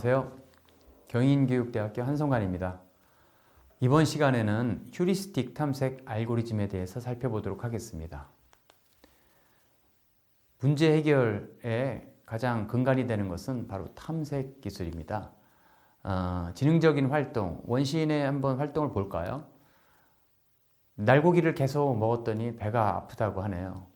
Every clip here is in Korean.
안녕하세요. 경인교육대학교 한성관입니다. 이번 시간에는 휴리스틱 탐색 알고리즘에 대해서 살펴보도록 하겠습니다. 문제 해결에 가장 근간이 되는 것은 바로 탐색 기술입니다. 지능적인 활동, 원시인의 한번 활동을 볼까요? 날고기를 계속 먹었더니 배가 아프다고 하네요.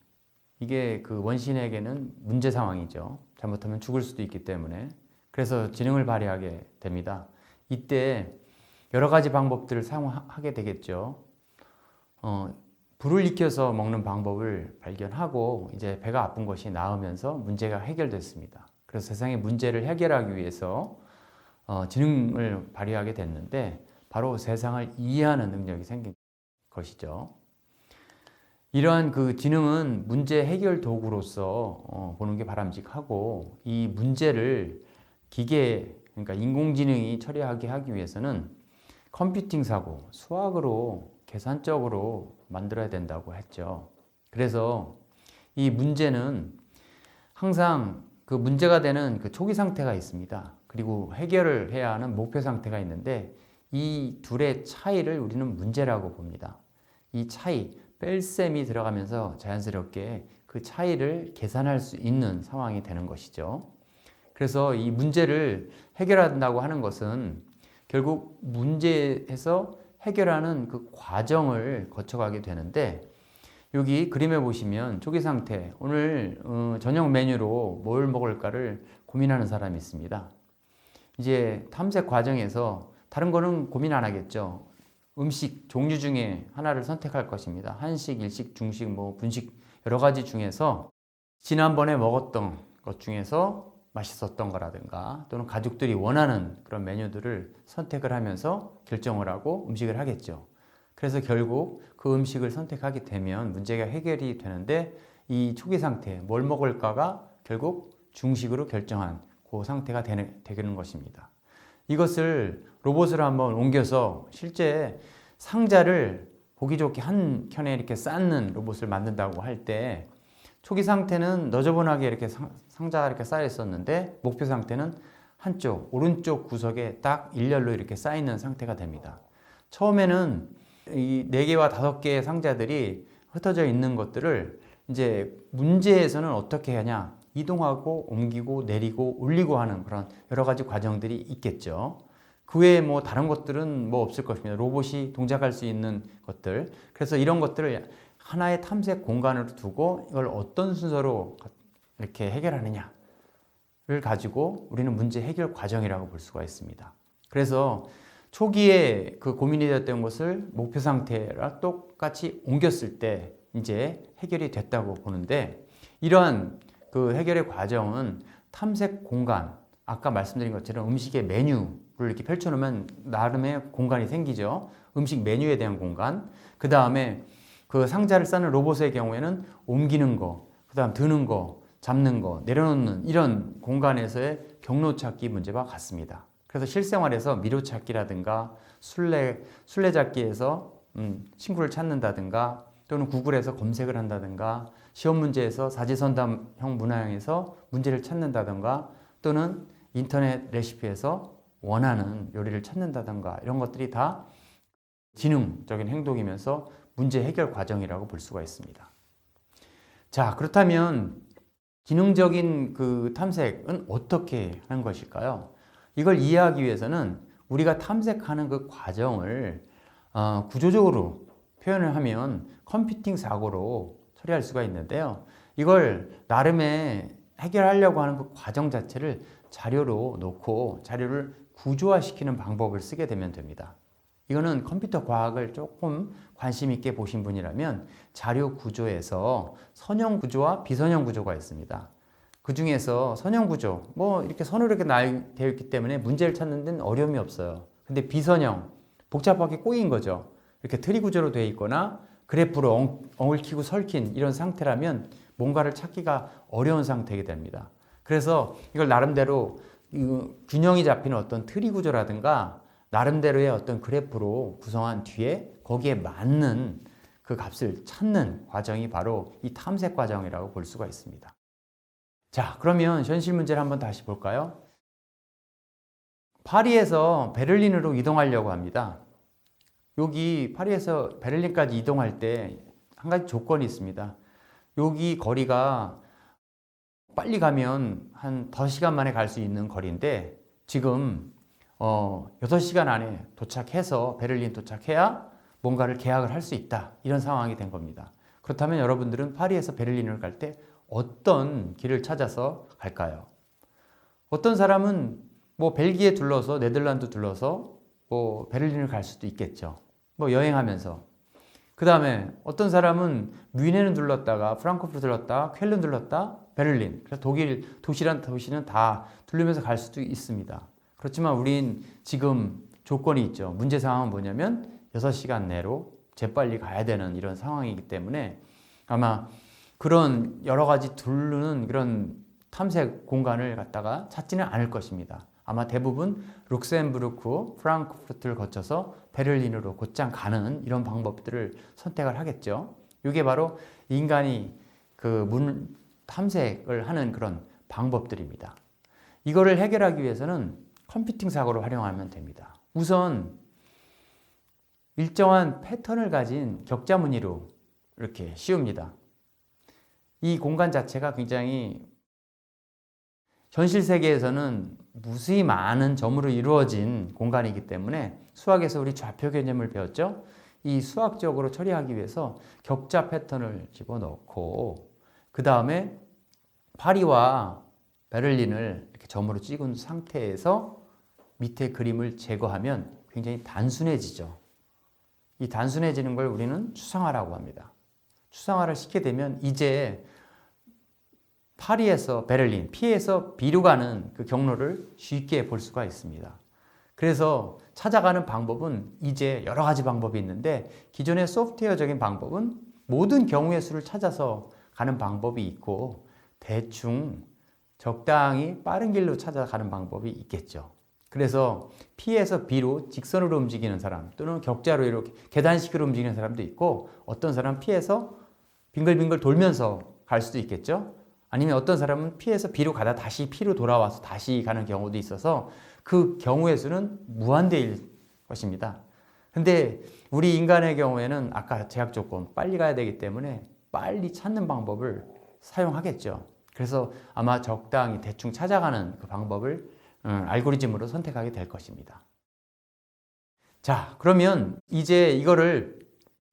이게 그 원시인에게는 문제 상황이죠. 잘못하면 죽을 수도 있기 때문에. 그래서 지능을 발휘하게 됩니다. 이때 여러 가지 방법들을 사용하게 되겠죠. 불을 익혀서 먹는 방법을 발견하고 이제 배가 아픈 것이 나으면서 문제가 해결됐습니다. 그래서 세상의 문제를 해결하기 위해서 지능을 발휘하게 됐는데 바로 세상을 이해하는 능력이 생긴 것이죠. 이러한 그 지능은 문제 해결 도구로서 보는 게 바람직하고 이 문제를 기계, 그러니까 인공지능이 처리하게 하기 위해서는 컴퓨팅 사고, 수학으로 계산적으로 만들어야 된다고 했죠. 그래서 이 문제는 항상 그 문제가 되는 그 초기 상태가 있습니다. 그리고 해결을 해야 하는 목표 상태가 있는데 이 둘의 차이를 우리는 문제라고 봅니다. 이 차이, 뺄셈이 들어가면서 자연스럽게 그 차이를 계산할 수 있는 상황이 되는 것이죠. 그래서 이 문제를 해결한다고 하는 것은 결국 문제에서 해결하는 그 과정을 거쳐가게 되는데 여기 그림에 보시면 초기 상태, 오늘 저녁 메뉴로 뭘 먹을까를 고민하는 사람이 있습니다. 이제 탐색 과정에서 다른 거는 고민 안 하겠죠. 음식 종류 중에 하나를 선택할 것입니다. 한식, 일식, 중식, 분식 여러 가지 중에서 지난번에 먹었던 것 중에서 맛있었던 거라든가 또는 가족들이 원하는 그런 메뉴들을 선택을 하면서 결정을 하고 음식을 하겠죠. 그래서 결국 그 음식을 선택하게 되면 문제가 해결이 되는데 이 초기 상태, 뭘 먹을까가 결국 중식으로 결정한 그 상태가 되는 것입니다. 이것을 로봇으로 한번 옮겨서 실제 상자를 보기 좋게 한 켠에 이렇게 쌓는 로봇을 만든다고 할 때 초기 상태는 너저분하게 이렇게 상자가 이렇게 쌓여 있었는데 목표 상태는 한쪽 오른쪽 구석에 딱 일렬로 이렇게 쌓여 있는 상태가 됩니다. 처음에는 이 4개와 5개의 상자들이 흩어져 있는 것들을 이제 문제에서는 어떻게 하냐, 이동하고 옮기고 내리고 올리고 하는 그런 여러 가지 과정들이 있겠죠. 그 외에 다른 것들은 없을 것입니다. 로봇이 동작할 수 있는 것들. 그래서 이런 것들을 하나의 탐색 공간으로 두고 이걸 어떤 순서로 이렇게 해결하느냐를 가지고 우리는 문제 해결 과정이라고 볼 수가 있습니다. 그래서 초기에 그 고민이 되었던 것을 목표 상태랑 똑같이 옮겼을 때 이제 해결이 됐다고 보는데 이러한 그 해결의 과정은 탐색 공간, 아까 말씀드린 것처럼 음식의 메뉴를 이렇게 펼쳐놓으면 나름의 공간이 생기죠. 음식 메뉴에 대한 공간. 그 다음에 그 상자를 싸는 로봇의 경우에는 옮기는 거, 그 다음 드는 거, 잡는 거, 내려놓는 이런 공간에서의 경로 찾기 문제와 같습니다. 그래서 실생활에서 미로 찾기라든가 술래잡기에서 친구를 찾는다든가 또는 구글에서 검색을 한다든가 시험 문제에서 사지선답형 문항에서 문제를 찾는다든가 또는 인터넷 레시피에서 원하는 요리를 찾는다든가 이런 것들이 다 지능적인 행동이면서 문제 해결 과정이라고 볼 수가 있습니다. 자, 그렇다면 지능적인 그 탐색은 어떻게 하는 것일까요? 이걸 이해하기 위해서는 우리가 탐색하는 그 과정을 구조적으로 표현을 하면 컴퓨팅 사고로 처리할 수가 있는데요. 이걸 나름의 해결하려고 하는 그 과정 자체를 자료로 놓고 자료를 구조화시키는 방법을 쓰게 되면 됩니다. 이거는 컴퓨터 과학을 조금 관심 있게 보신 분이라면 자료 구조에서 선형 구조와 비선형 구조가 있습니다. 그 중에서 선형 구조, 이렇게 선으로 이렇게 되어 있기 때문에 문제를 찾는 데는 어려움이 없어요. 근데 비선형, 복잡하게 꼬인 거죠. 이렇게 트리 구조로 되어 있거나 그래프로 엉얽히고 설킨 이런 상태라면 뭔가를 찾기가 어려운 상태가 됩니다. 그래서 이걸 나름대로 균형이 잡히는 어떤 트리 구조라든가 나름대로의 어떤 그래프로 구성한 뒤에 거기에 맞는 그 값을 찾는 과정이 바로 이 탐색 과정이라고 볼 수가 있습니다. 자, 그러면 현실 문제를 한번 다시 볼까요? 파리에서 베를린으로 이동하려고 합니다. 여기 파리에서 베를린까지 이동할 때 한 가지 조건이 있습니다. 여기 거리가 빨리 가면 한 5시간 만에 갈 수 있는 거리인데 지금 6시간 안에 도착해서 베를린 도착해야 뭔가를 계약을 할 수 있다. 이런 상황이 된 겁니다. 그렇다면 여러분들은 파리에서 베를린을 갈 때 어떤 길을 찾아서 갈까요? 어떤 사람은 뭐 벨기에 둘러서 네덜란드 둘러서 뭐 베를린을 갈 수도 있겠죠. 뭐 여행하면서. 그 다음에 어떤 사람은 뮌헨을 둘렀다가 프랑크푸르트 둘렀다, 쾰른 둘렀다, 베를린. 그래서 독일 도시란 도시는 다 둘르면서 갈 수도 있습니다. 그렇지만 우린 지금 조건이 있죠. 문제 상황은 뭐냐면 6시간 내로 재빨리 가야 되는 이런 상황이기 때문에 아마 그런 여러 가지 둘르는 그런 탐색 공간을 갖다가 찾지는 않을 것입니다. 아마 대부분 룩셈부르크, 프랑크푸르트를 거쳐서 베를린으로 곧장 가는 이런 방법들을 선택을 하겠죠. 이게 바로 인간이 그 탐색을 하는 그런 방법들입니다. 이거를 해결하기 위해서는 컴퓨팅 사고를 활용하면 됩니다. 우선 일정한 패턴을 가진 격자 무늬로 이렇게 씌웁니다. 이 공간 자체가 굉장히 현실 세계에서는 무수히 많은 점으로 이루어진 공간이기 때문에 수학에서 우리 좌표 개념을 배웠죠. 이 수학적으로 처리하기 위해서 격자 패턴을 집어넣고 그 다음에 파리와 베를린을 이렇게 점으로 찍은 상태에서 밑에 그림을 제거하면 굉장히 단순해지죠. 이 단순해지는 걸 우리는 추상화라고 합니다. 추상화를 시키게 되면 이제 파리에서 베를린, P에서 B로 가는 그 경로를 쉽게 볼 수가 있습니다. 그래서 찾아가는 방법은 이제 여러 가지 방법이 있는데 기존의 소프트웨어적인 방법은 모든 경우의 수를 찾아서 가는 방법이 있고 대충 적당히 빠른 길로 찾아가는 방법이 있겠죠. 그래서 P에서 B로 직선으로 움직이는 사람 또는 격자로 이렇게 계단식으로 움직이는 사람도 있고 어떤 사람은 P에서 빙글빙글 돌면서 갈 수도 있겠죠. 아니면 어떤 사람은 P에서 B로 가다 다시 P로 돌아와서 다시 가는 경우도 있어서 그 경우의 수는 무한대일 것입니다. 근데 우리 인간의 경우에는 아까 제약 조건 빨리 가야 되기 때문에 빨리 찾는 방법을 사용하겠죠. 그래서 아마 적당히 대충 찾아가는 그 방법을 알고리즘으로 선택하게 될 것입니다. 자, 그러면 이제 이거를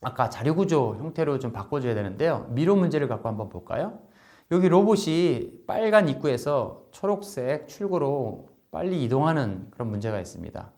아까 자료구조 형태로 좀 바꿔줘야 되는데요. 미로 문제를 갖고 한번 볼까요? 여기 로봇이 빨간 입구에서 초록색 출구로 빨리 이동하는 그런 문제가 있습니다.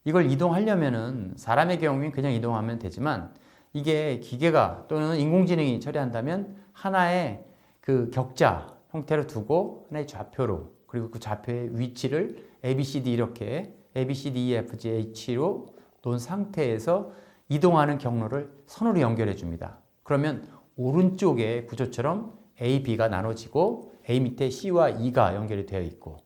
이걸 이동하려면은 사람의 경우엔 그냥 이동하면 되지만 이게 기계가 또는 인공지능이 처리한다면 하나의 그 격자 형태로 두고 하나의 좌표로 그리고 그 좌표의 위치를 ABCD 이렇게 ABCDEFGH로 놓은 상태에서 이동하는 경로를 선으로 연결해 줍니다. 그러면 오른쪽의 구조처럼 A, B가 나눠지고 A 밑에 C와 E가 연결이 되어 있고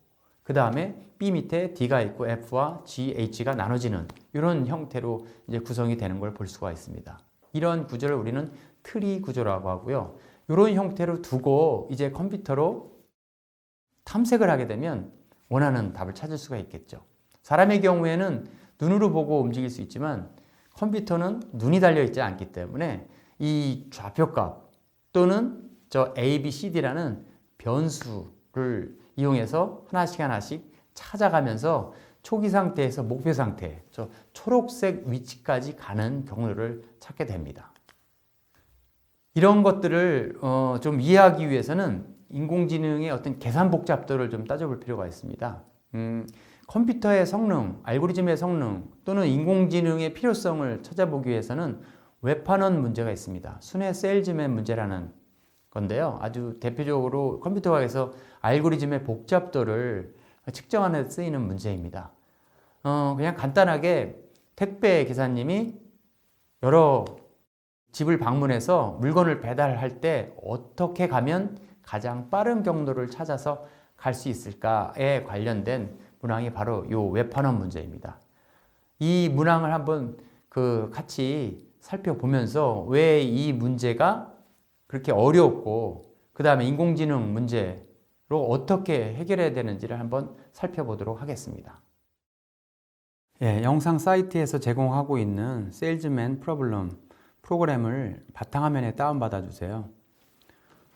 그 다음에 B 밑에 D가 있고 F와 G, H가 나눠지는 이런 형태로 이제 구성이 되는 걸 볼 수가 있습니다. 이런 구조를 우리는 트리 구조라고 하고요. 이런 형태로 두고 이제 컴퓨터로 탐색을 하게 되면 원하는 답을 찾을 수가 있겠죠. 사람의 경우에는 눈으로 보고 움직일 수 있지만 컴퓨터는 눈이 달려있지 않기 때문에 이 좌표값 또는 저 A, B, C, D라는 변수를 이용해서 하나씩 하나씩 찾아가면서 초기 상태에서 목표 상태, 저 초록색 위치까지 가는 경로를 찾게 됩니다. 이런 것들을 좀 이해하기 위해서는 인공지능의 어떤 계산 복잡도를 좀 따져볼 필요가 있습니다. 컴퓨터의 성능, 알고리즘의 성능 또는 인공지능의 필요성을 찾아보기 위해서는 웹환원 문제가 있습니다. 순회 세일즈맨 문제라는 건데요. 아주 대표적으로 컴퓨터학에서 알고리즘의 복잡도를 측정하는 데 쓰이는 문제입니다. 그냥 간단하게 택배 기사님이 여러 집을 방문해서 물건을 배달할 때 어떻게 가면 가장 빠른 경로를 찾아서 갈 수 있을까에 관련된 문항이 바로 이 웹환원 문제입니다. 이 문항을 한번 같이 살펴보면서 왜 이 문제가 그렇게 어렵고 그 다음에 인공지능 문제로 어떻게 해결해야 되는지를 한번 살펴보도록 하겠습니다. 예, 영상 사이트에서 제공하고 있는 세일즈맨 프로그램을 바탕화면에 다운받아 주세요.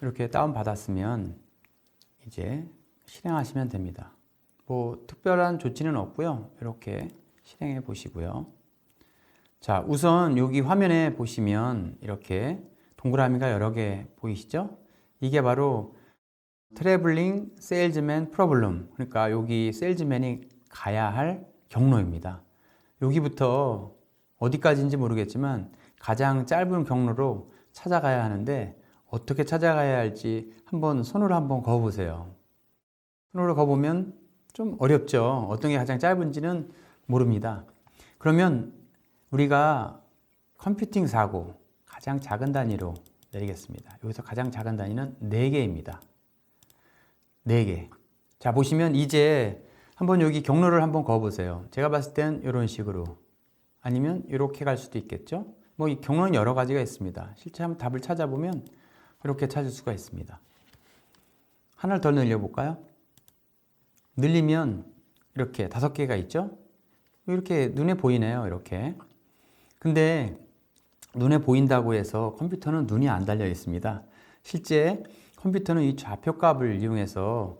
이렇게 다운받았으면 이제 실행하시면 됩니다. 뭐 특별한 조치는 없고요. 이렇게 실행해 보시고요. 자, 우선 여기 화면에 보시면 이렇게 동그라미가 여러 개 보이시죠? 이게 바로 트래블링 세일즈맨 프로블럼, 그러니까 여기 세일즈맨이 가야 할 경로입니다. 여기부터 어디까지인지 모르겠지만 가장 짧은 경로로 찾아가야 하는데 어떻게 찾아가야 할지 손으로 한번 그어보세요. 손으로 그어보면 좀 어렵죠. 어떤 게 가장 짧은지는 모릅니다. 그러면 우리가 컴퓨팅 사고 가장 작은 단위로 내리겠습니다. 여기서 가장 작은 단위는 4개입니다. 4개. 자, 보시면 이제 한번 여기 경로를 한번 그어보세요. 제가 봤을 땐 이런 식으로, 아니면 이렇게 갈 수도 있겠죠. 뭐 이 경로는 여러 가지가 있습니다. 실제 한번 답을 찾아보면 이렇게 찾을 수가 있습니다. 하나를 더 늘려볼까요? 늘리면 이렇게 5개가 있죠. 이렇게 눈에 보이네요. 이렇게. 근데 눈에 보인다고 해서 컴퓨터는 눈이 안 달려 있습니다. 실제 컴퓨터는 이 좌표값을 이용해서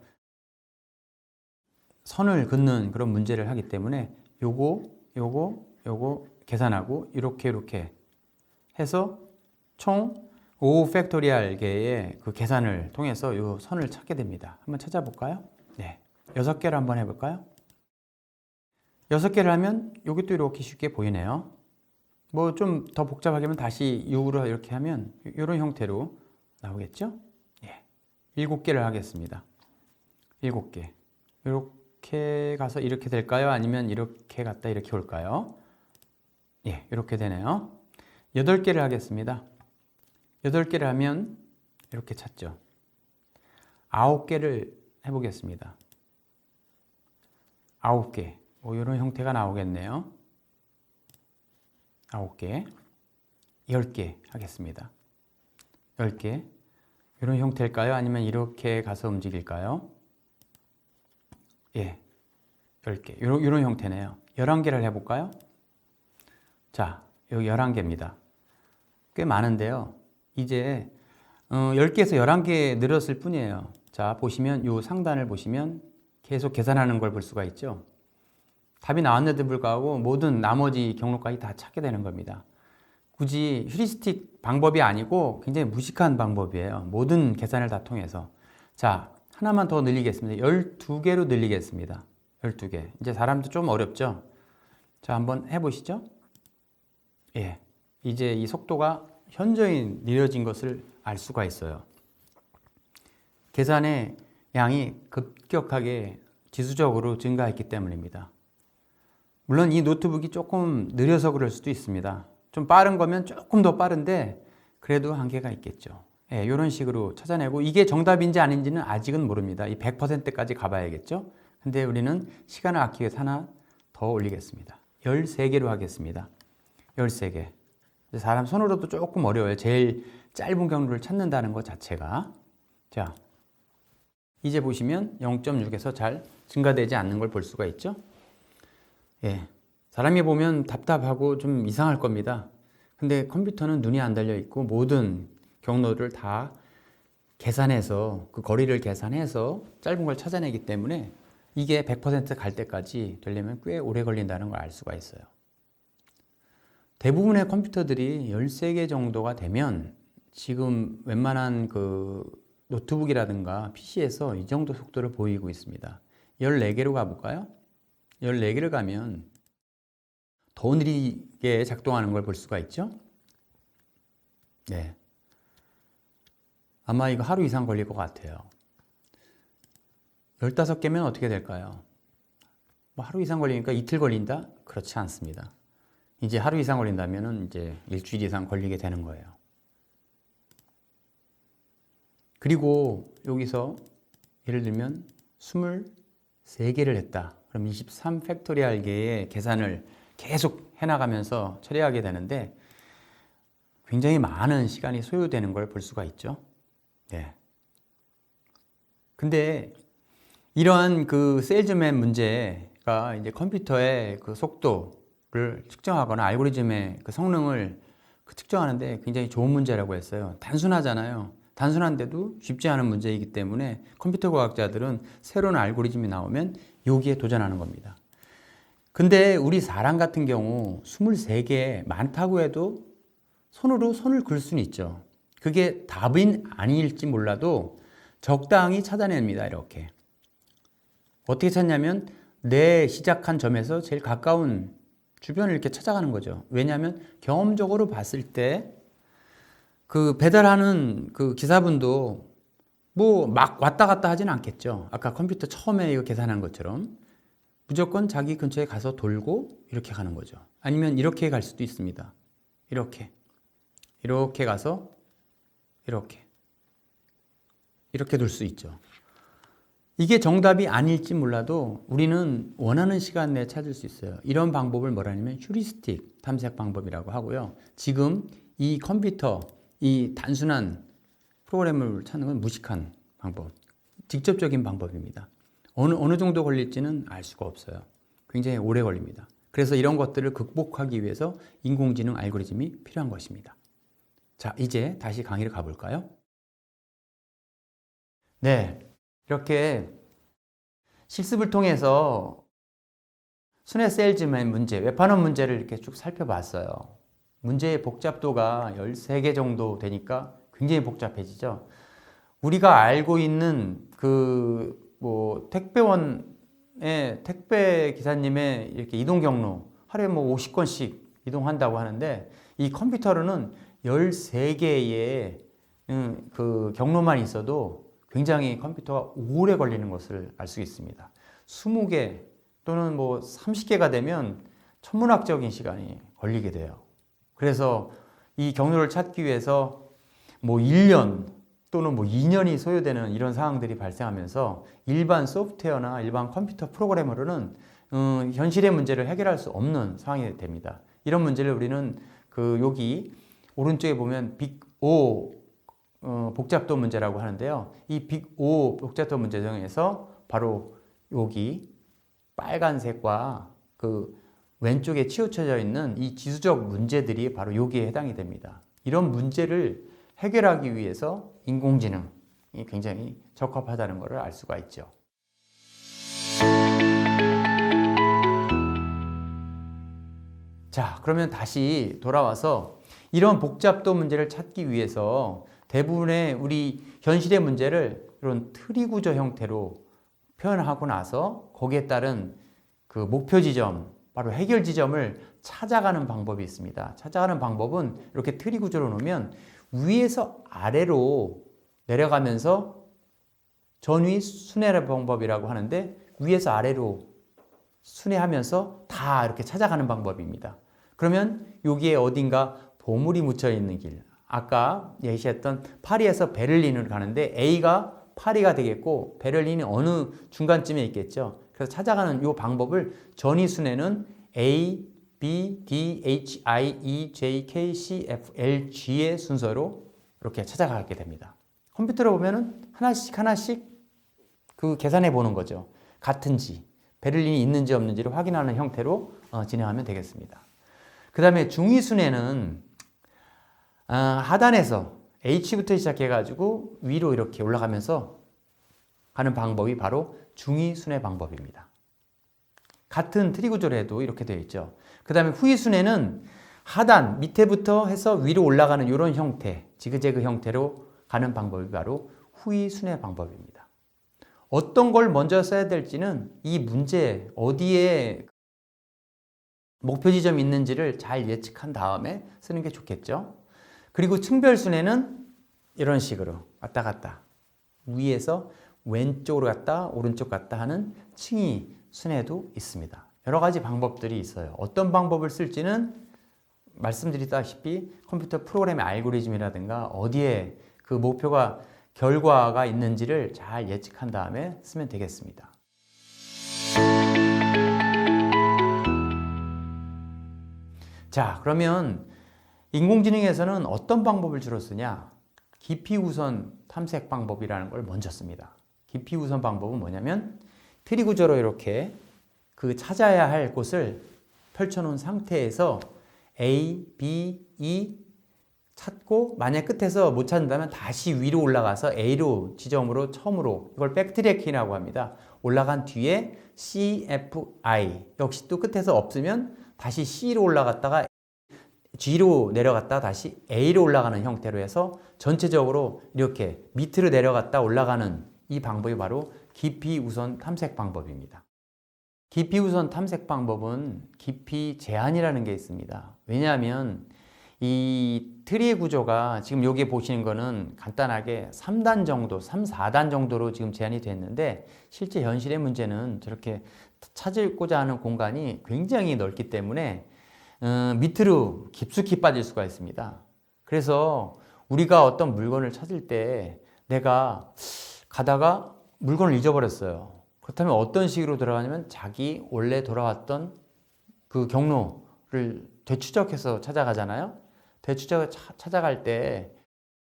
선을 긋는 그런 문제를 하기 때문에 요거 계산하고 이렇게 해서 총 5 팩토리얼 개의 그 계산을 통해서 요 선을 찾게 됩니다. 한번 찾아볼까요? 네. 6개를 한번 해볼까요? 6개를 하면 여기 또 이렇게 쉽게 보이네요. 뭐 좀 더 복잡하게 하면 다시 6으로 이렇게 하면 이런 형태로 나오겠죠? 예. 7개를 하겠습니다. 7개. 이렇게 가서 이렇게 될까요? 아니면 이렇게 갔다 이렇게 올까요? 예, 이렇게 되네요. 8개를 하겠습니다. 8개를 하면 이렇게 찾죠. 9개를 해보겠습니다. 9개. 뭐 이런 형태가 나오겠네요. 9개. 10개 하겠습니다. 10개. 이런 형태일까요? 아니면 이렇게 가서 움직일까요? 예. 10개. 이런 형태네요. 11개를 해볼까요? 자, 여기 11개입니다. 꽤 많은데요. 이제 10개에서 11개 늘었을 뿐이에요. 자, 보시면 이 상단을 보시면 계속 계산하는 걸 볼 수가 있죠. 답이 나왔는데도 불구하고 모든 나머지 경로까지 다 찾게 되는 겁니다. 굳이 휴리스틱 방법이 아니고 굉장히 무식한 방법이에요. 모든 계산을 다 통해서. 자, 하나만 더 늘리겠습니다. 12개로 늘리겠습니다. 12개. 이제 사람도 좀 어렵죠? 자, 한번 해보시죠. 예. 이제 이 속도가 현저히 느려진 것을 알 수가 있어요. 계산의 양이 급격하게 지수적으로 증가했기 때문입니다. 물론 이 노트북이 조금 느려서 그럴 수도 있습니다. 좀 빠른 거면 조금 더 빠른데 그래도 한계가 있겠죠. 예, 이런 식으로 찾아내고 이게 정답인지 아닌지는 아직은 모릅니다. 이 100%까지 가봐야겠죠. 근데 우리는 시간을 아끼기 위해서 하나 더 올리겠습니다. 13개로 하겠습니다. 13개. 사람 손으로도 조금 어려워요. 제일 짧은 경로를 찾는다는 것 자체가. 자, 이제 보시면 0.6에서 잘 증가되지 않는 걸 볼 수가 있죠. 예, 사람이 보면 답답하고 좀 이상할 겁니다. 근데 컴퓨터는 눈이 안 달려 있고 모든 경로를 다 계산해서 그 거리를 계산해서 짧은 걸 찾아내기 때문에 이게 100% 갈 때까지 되려면 꽤 오래 걸린다는 걸 알 수가 있어요. 대부분의 컴퓨터들이 13개 정도가 되면 지금 웬만한 그 노트북이라든가 PC에서 이 정도 속도를 보이고 있습니다. 14개로 가볼까요? 14개를 가면 더 느리게 작동하는 걸 볼 수가 있죠? 네. 아마 이거 하루 이상 걸릴 것 같아요. 15개면 어떻게 될까요? 뭐 하루 이상 걸리니까 이틀 걸린다? 그렇지 않습니다. 이제 하루 이상 걸린다면 이제 일주일 이상 걸리게 되는 거예요. 그리고 여기서 예를 들면 23개를 했다. 그럼 23 팩토리얼 개의 계산을 계속 해나가면서 처리하게 되는데 굉장히 많은 시간이 소요되는 걸 볼 수가 있죠. 네. 근데 이러한 그 세일즈맨 문제, GPT가 이제 컴퓨터의 그 속도를 측정하거나 알고리즘의 그 성능을 측정하는데 굉장히 좋은 문제라고 했어요. 단순하잖아요. 단순한데도 쉽지 않은 문제이기 때문에 컴퓨터 과학자들은 새로운 알고리즘이 나오면 여기에 도전하는 겁니다. 근데 우리 사람 같은 경우 23개 많다고 해도 손으로 손을 글 수는 있죠. 그게 답은 아닐지 몰라도 적당히 찾아냅니다. 이렇게. 어떻게 찾냐면 내 시작한 점에서 제일 가까운 주변을 이렇게 찾아가는 거죠. 왜냐하면 경험적으로 봤을 때 그 배달하는 그 기사분도 뭐 막 왔다 갔다 하진 않겠죠. 아까 컴퓨터 처음에 이거 계산한 것처럼 무조건 자기 근처에 가서 돌고 이렇게 가는 거죠. 아니면 이렇게 갈 수도 있습니다. 이렇게 가서 이렇게 돌 수 있죠. 이게 정답이 아닐지 몰라도 우리는 원하는 시간 내에 찾을 수 있어요. 이런 방법을 뭐라 하냐면 휴리스틱 탐색 방법이라고 하고요. 지금 이 컴퓨터, 이 단순한 프로그램을 찾는 건 무식한 방법, 직접적인 방법입니다. 어느 정도 걸릴지는 알 수가 없어요. 굉장히 오래 걸립니다. 그래서 이런 것들을 극복하기 위해서 인공지능 알고리즘이 필요한 것입니다. 자, 이제 다시 강의를 가볼까요? 네, 이렇게 실습을 통해서 순회 세일즈맨 문제, 웹판원 문제를 이렇게 쭉 살펴봤어요. 문제의 복잡도가 13개 정도 되니까 굉장히 복잡해지죠. 우리가 알고 있는 택배원의 택배 기사님의 이렇게 이동 경로, 하루에 50건씩 이동한다고 하는데 이 컴퓨터로는 13개의 그 경로만 있어도 굉장히 컴퓨터가 오래 걸리는 것을 알 수 있습니다. 20개 또는 30개가 되면 천문학적인 시간이 걸리게 돼요. 그래서 이 경로를 찾기 위해서 1년 또는 2년이 소요되는 이런 상황들이 발생하면서 일반 소프트웨어나 일반 컴퓨터 프로그래머로는 현실의 문제를 해결할 수 없는 상황이 됩니다. 이런 문제를 우리는 여기 오른쪽에 보면 빅 O 복잡도 문제라고 하는데요. 이 빅 O 복잡도 문제 중에서 바로 여기 빨간색과 왼쪽에 치우쳐져 있는 이 지수적 문제들이 바로 여기에 해당이 됩니다. 이런 문제를 해결하기 위해서 인공지능이 굉장히 적합하다는 것을 알 수가 있죠. 자, 그러면 다시 돌아와서 이런 복잡도 문제를 찾기 위해서 대부분의 우리 현실의 문제를 이런 트리 구조 형태로 표현하고 나서 거기에 따른 목표 지점, 바로 해결 지점을 찾아가는 방법이 있습니다. 찾아가는 방법은 이렇게 트리 구조로 놓으면 위에서 아래로 내려가면서 전위 순회 방법이라고 하는데 위에서 아래로 순회하면서 다 이렇게 찾아가는 방법입니다. 그러면 여기에 어딘가 보물이 묻혀 있는 길, 아까 예시했던 파리에서 베를린으로 가는데 A가 파리가 되겠고 베를린이 어느 중간쯤에 있겠죠. 그래서 찾아가는 이 방법을 전위 순회는 A, B, D, H, I, E, J, K, C, F, L, G의 순서로 이렇게 찾아가게 됩니다. 컴퓨터로 보면은 하나씩 계산해 보는 거죠. 같은지, 베를린이 있는지 없는지를 확인하는 형태로 진행하면 되겠습니다. 그 다음에 중위순회는 하단에서 H부터 시작해가지고 위로 이렇게 올라가면서 가는 방법이 바로 중위순회 방법입니다. 같은 트리 구조로 해도 이렇게 되어 있죠. 그 다음에 후위순회는 하단, 밑에부터 해서 위로 올라가는 이런 형태, 지그재그 형태로 가는 방법이 바로 후위순회 방법입니다. 어떤 걸 먼저 써야 될지는 이 문제, 어디에 목표 지점이 있는지를 잘 예측한 다음에 쓰는 게 좋겠죠. 그리고 층별순회는 이런 식으로 왔다 갔다 위에서 왼쪽으로 갔다 오른쪽 갔다 하는 층위 순회도 있습니다. 여러 가지 방법들이 있어요. 어떤 방법을 쓸지는 말씀드리다시피 컴퓨터 프로그램의 알고리즘이라든가 어디에 목표가 결과가 있는지를 잘 예측한 다음에 쓰면 되겠습니다. 자, 그러면 인공지능에서는 어떤 방법을 주로 쓰냐? 깊이 우선 탐색 방법이라는 걸 먼저 씁니다. 깊이 우선 방법은 뭐냐면 트리 구조로 이렇게 그 찾아야 할 곳을 펼쳐놓은 상태에서 A, B, E 찾고 만약 끝에서 못 찾는다면 다시 위로 올라가서 A로 지점으로 처음으로 이걸 백트래킹이라고 합니다. 올라간 뒤에 C, F, I 역시 또 끝에서 없으면 다시 C로 올라갔다가 G로 내려갔다 다시 A로 올라가는 형태로 해서 전체적으로 이렇게 밑으로 내려갔다 올라가는 이 방법이 바로 깊이 우선 탐색 방법입니다. 깊이 우선 탐색 방법은 깊이 제한이라는 게 있습니다. 왜냐하면 이 트리의 구조가 지금 여기 보시는 거는 간단하게 3단 정도, 3, 4단 정도로 지금 제한이 됐는데 실제 현실의 문제는 저렇게 찾고자 하는 공간이 굉장히 넓기 때문에 밑으로 깊숙이 빠질 수가 있습니다. 그래서 우리가 어떤 물건을 찾을 때 내가 가다가 물건을 잊어버렸어요. 그렇다면 어떤 식으로 돌아가냐면 자기 원래 돌아왔던 그 경로를 되추적해서 찾아가잖아요. 되추적해 찾아갈 때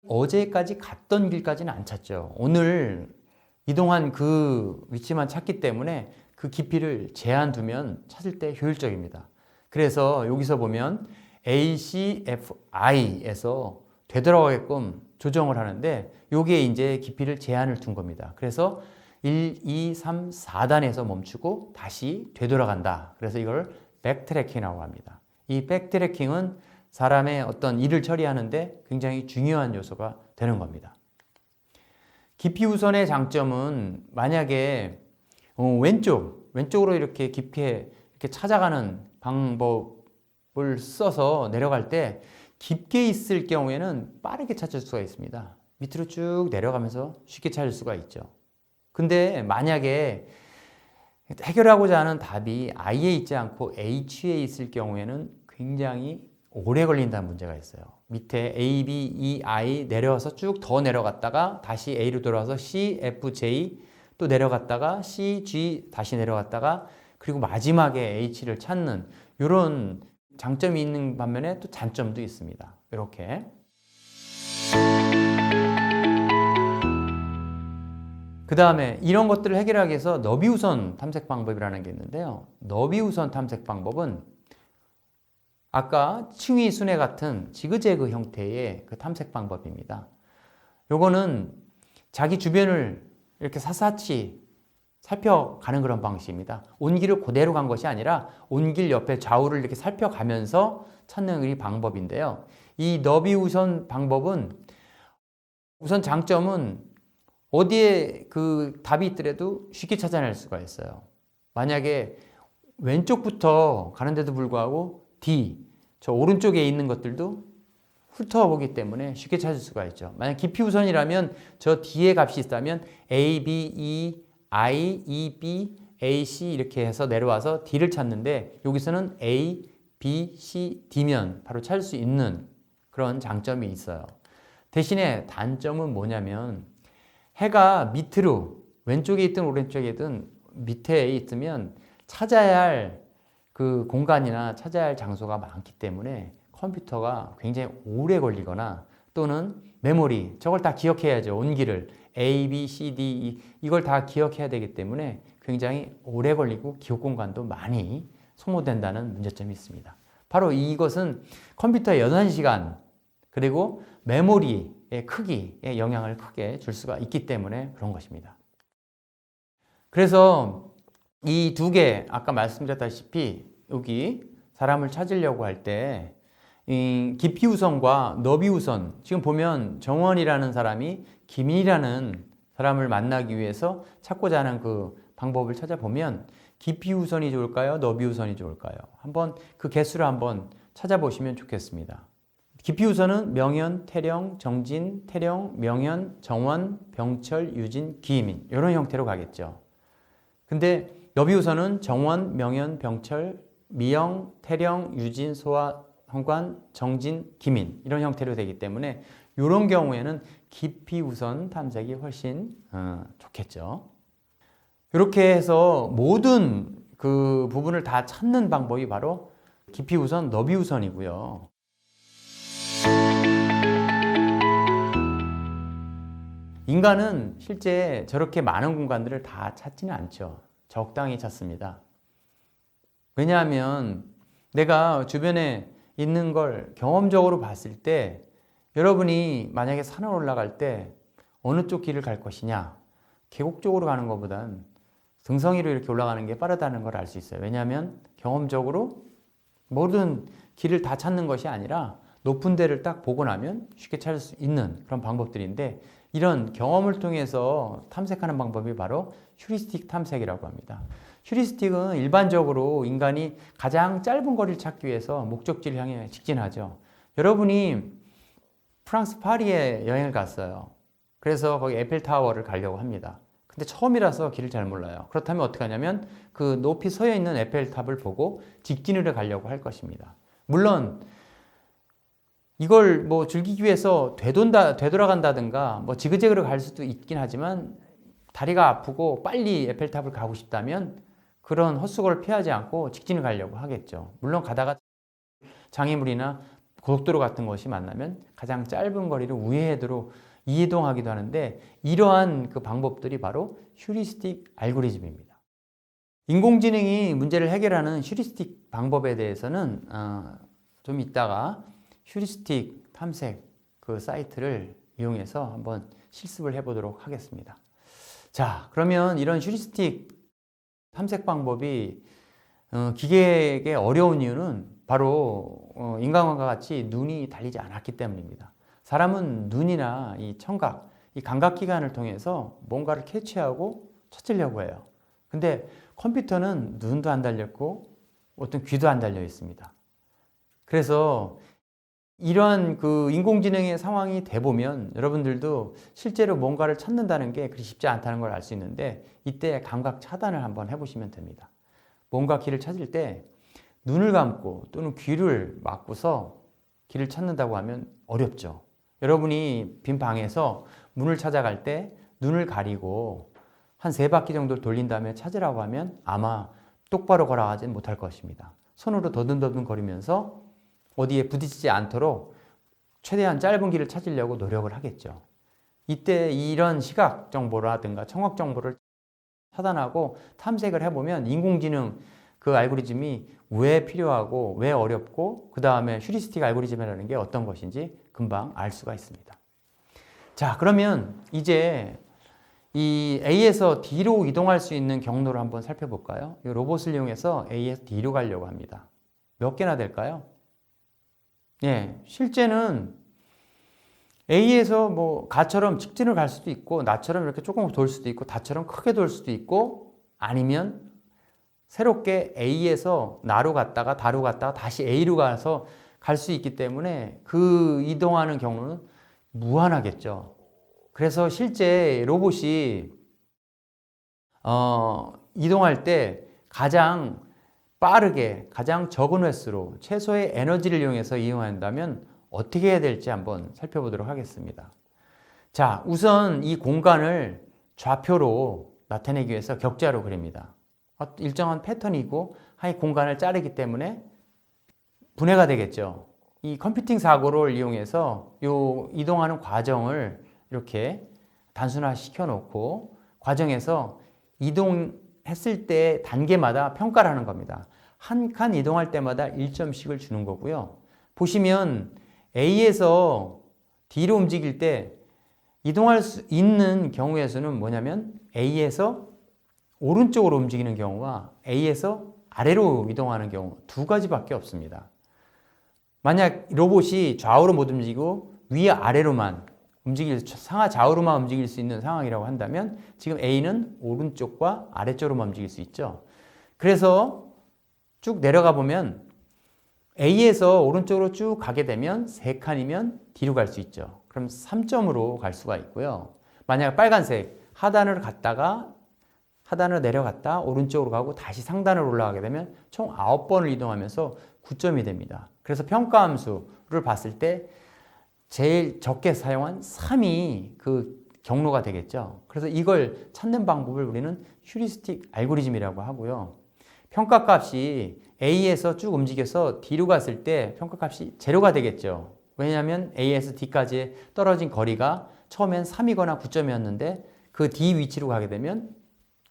어제까지 갔던 길까지는 안 찾죠. 오늘 이동한 그 위치만 찾기 때문에 그 깊이를 제한 두면 찾을 때 효율적입니다. 그래서 여기서 보면 ACFI에서 되돌아가게끔 조정을 하는데 여기에 이제 깊이를 제한을 둔 겁니다. 그래서 1, 2, 3, 4단에서 멈추고 다시 되돌아간다. 그래서 이걸 백트래킹이라고 합니다. 이 백트래킹은 사람의 어떤 일을 처리하는데 굉장히 중요한 요소가 되는 겁니다. 깊이 우선의 장점은 만약에 왼쪽으로 이렇게 깊게 이렇게 찾아가는 방법을 써서 내려갈 때 깊게 있을 경우에는 빠르게 찾을 수가 있습니다. 밑으로 쭉 내려가면서 쉽게 찾을 수가 있죠. 근데 만약에 해결하고자 하는 답이 I에 있지 않고 H에 있을 경우에는 굉장히 오래 걸린다는 문제가 있어요. 밑에 A, B, E, I 내려와서 쭉 더 내려갔다가 다시 A로 돌아와서 C, F, J 또 내려갔다가 C, G 다시 내려갔다가 그리고 마지막에 H를 찾는 이런 장점이 있는 반면에 또 단점도 있습니다. 이렇게. 그 다음에 이런 것들을 해결하기 위해서 너비우선 탐색 방법이라는 게 있는데요. 너비우선 탐색 방법은 아까 층위 순회 같은 지그재그 형태의 그 탐색 방법입니다. 요거는 자기 주변을 이렇게 샅샅이 살펴가는 그런 방식입니다. 온 길을 그대로 간 것이 아니라 온 길 옆에 좌우를 이렇게 살펴가면서 찾는 이 방법인데요. 이 너비우선 방법은 우선 장점은 어디에 그 답이 있더라도 쉽게 찾아낼 수가 있어요. 만약에 왼쪽부터 가는데도 불구하고 D, 저 오른쪽에 있는 것들도 훑어보기 때문에 쉽게 찾을 수가 있죠. 만약 깊이 우선이라면 저 D의 값이 있다면 A, B, E, I, E, B, A, C 이렇게 해서 내려와서 D를 찾는데 여기서는 A, B, C, D면 바로 찾을 수 있는 그런 장점이 있어요. 대신에 단점은 뭐냐면 해가 밑으로 왼쪽에 있든 오른쪽에 있든 밑에 있으면 찾아야 할 그 공간이나 찾아야 할 장소가 많기 때문에 컴퓨터가 굉장히 오래 걸리거나 또는 메모리 저걸 다 기억해야죠. 온 길을 A, B, C, D, E 이걸 다 기억해야 되기 때문에 굉장히 오래 걸리고 기억 공간도 많이 소모된다는 문제점이 있습니다. 바로 이것은 컴퓨터의 연산 시간 그리고 메모리의 크기에 영향을 크게 줄 수가 있기 때문에 그런 것입니다. 그래서 이 두 개 아까 말씀드렸다시피 여기 사람을 찾으려고 할 때 깊이 우선과 너비 우선 지금 보면 정원이라는 사람이 김인이라는 사람을 만나기 위해서 찾고자 하는 그 방법을 찾아보면 깊이 우선이 좋을까요? 너비 우선이 좋을까요? 한번 그 개수를 한번 찾아보시면 좋겠습니다. 깊이 우선은 명현, 태령, 정진, 태령, 명현, 정원, 병철, 유진, 기민 이런 형태로 가겠죠. 근데 너비 우선은 정원, 명현, 병철, 미영, 태령, 유진, 소아, 황관, 정진, 기민 이런 형태로 되기 때문에 이런 경우에는 깊이 우선 탐색이 훨씬 좋겠죠. 이렇게 해서 모든 그 부분을 다 찾는 방법이 바로 깊이 우선, 너비 우선이고요. 인간은 실제 저렇게 많은 공간들을 다 찾지는 않죠. 적당히 찾습니다. 왜냐하면 내가 주변에 있는 걸 경험적으로 봤을 때 여러분이 만약에 산을 올라갈 때 어느 쪽 길을 갈 것이냐, 계곡 쪽으로 가는 것보단 등성이로 이렇게 올라가는 게 빠르다는 걸 알 수 있어요. 왜냐하면 경험적으로 모든 길을 다 찾는 것이 아니라 높은 데를 딱 보고 나면 쉽게 찾을 수 있는 그런 방법들인데, 이런 경험을 통해서 탐색하는 방법이 바로 휴리스틱 탐색이라고 합니다. 휴리스틱은 일반적으로 인간이 가장 짧은 거리를 찾기 위해서 목적지를 향해 직진하죠. 여러분이 프랑스 파리에 여행을 갔어요. 그래서 거기 에펠타워를 가려고 합니다. 근데 처음이라서 길을 잘 몰라요. 그렇다면 어떻게 하냐면 그 높이 서여 있는 에펠탑을 보고 직진을 가려고 할 것입니다. 물론 이걸 뭐 즐기기 위해서 되돌아간다든가 뭐 지그재그로 갈 수도 있긴 하지만, 다리가 아프고 빨리 에펠탑을 가고 싶다면 그런 헛수고를 피하지 않고 직진을 가려고 하겠죠. 물론 가다가 장애물이나 고속도로 같은 것이 만나면 가장 짧은 거리를 우회해도로 이동하기도 하는데, 이러한 그 방법들이 바로 휴리스틱 알고리즘입니다. 인공지능이 문제를 해결하는 휴리스틱 방법에 대해서는 좀 이따가 휴리스틱 탐색 그 사이트를 이용해서 한번 실습을 해보도록 하겠습니다. 자, 그러면 이런 휴리스틱 탐색 방법이 기계에게 어려운 이유는 바로 인간과 같이 눈이 달리지 않았기 때문입니다. 사람은 눈이나 이 청각, 이 감각기관을 통해서 뭔가를 캐치하고 찾으려고 해요. 근데 컴퓨터는 눈도 안 달렸고 어떤 귀도 안 달려 있습니다. 그래서 이러한 그 인공지능의 상황이 돼보면 여러분들도 실제로 뭔가를 찾는다는 게 그리 쉽지 않다는 걸 알 수 있는데, 이때 감각 차단을 한번 해보시면 됩니다. 뭔가 길을 찾을 때 눈을 감고 또는 귀를 막고서 길을 찾는다고 하면 어렵죠. 여러분이 빈 방에서 문을 찾아갈 때 눈을 가리고 한 3바퀴 정도 돌린 다음에 찾으라고 하면 아마 똑바로 걸어가지 못할 것입니다. 손으로 더듬더듬 거리면서 어디에 부딪히지 않도록 최대한 짧은 길을 찾으려고 노력을 하겠죠. 이때 이런 시각 정보라든가 청각 정보를 차단하고 탐색을 해보면 인공지능 그 알고리즘이 왜 필요하고 왜 어렵고 그 다음에 휴리스틱 알고리즘이라는 게 어떤 것인지 금방 알 수가 있습니다. 자, 그러면 이제 이 A에서 D로 이동할 수 있는 경로를 한번 살펴볼까요? 이 로봇을 이용해서 A에서 D로 가려고 합니다. 몇 개나 될까요? 예, 실제는 A에서 뭐 가처럼 직진을 갈 수도 있고, 나처럼 이렇게 조금 돌 수도 있고, 다처럼 크게 돌 수도 있고, 아니면 새롭게 A에서 나로 갔다가 다로 갔다가 다시 A로 가서 갈 수 있기 때문에 그 이동하는 경로는 무한하겠죠. 그래서 실제 로봇이 이동할 때 가장 빠르게 가장 적은 횟수로 최소의 에너지를 이용해서 이용한다면 어떻게 해야 될지 한번 살펴보도록 하겠습니다. 자, 우선 이 공간을 좌표로 나타내기 위해서 격자로 그립니다. 일정한 패턴이고 이 공간을 자르기 때문에 분해가 되겠죠. 이 컴퓨팅 사고를 이용해서 이 이동하는 과정을 이렇게 단순화시켜 놓고 과정에서 이동했을 때 단계마다 평가를 하는 겁니다. 한 칸 이동할 때마다 1점씩을 주는 거고요. 보시면 A에서 D로 움직일 때 이동할 수 있는 경우의 수는 뭐냐면 A에서 오른쪽으로 움직이는 경우와 A에서 아래로 이동하는 경우 두 가지밖에 없습니다. 만약 로봇이 좌우로 못 움직이고 위아래로만 상하 좌우로만 움직일 수 있는 상황이라고 한다면 지금 A는 오른쪽과 아래쪽으로만 움직일 수 있죠. 그래서 쭉 내려가 보면 A에서 오른쪽으로 쭉 가게 되면 3칸이면 D로 갈 수 있죠. 그럼 3점으로 갈 수가 있고요. 만약 빨간색 하단을 갔다가 하단을 내려갔다 오른쪽으로 가고 다시 상단으로 올라가게 되면 총 9번을 이동하면서 9점이 됩니다. 그래서 평가함수를 봤을 때 제일 적게 사용한 3이 그 경로가 되겠죠. 그래서 이걸 찾는 방법을 우리는 휴리스틱 알고리즘이라고 하고요. 평가값이 A에서 쭉 움직여서 D로 갔을 때 평가값이 제로가 되겠죠. 왜냐하면 A에서 D까지 떨어진 거리가 처음엔 3이거나 9점이었는데 그 D 위치로 가게 되면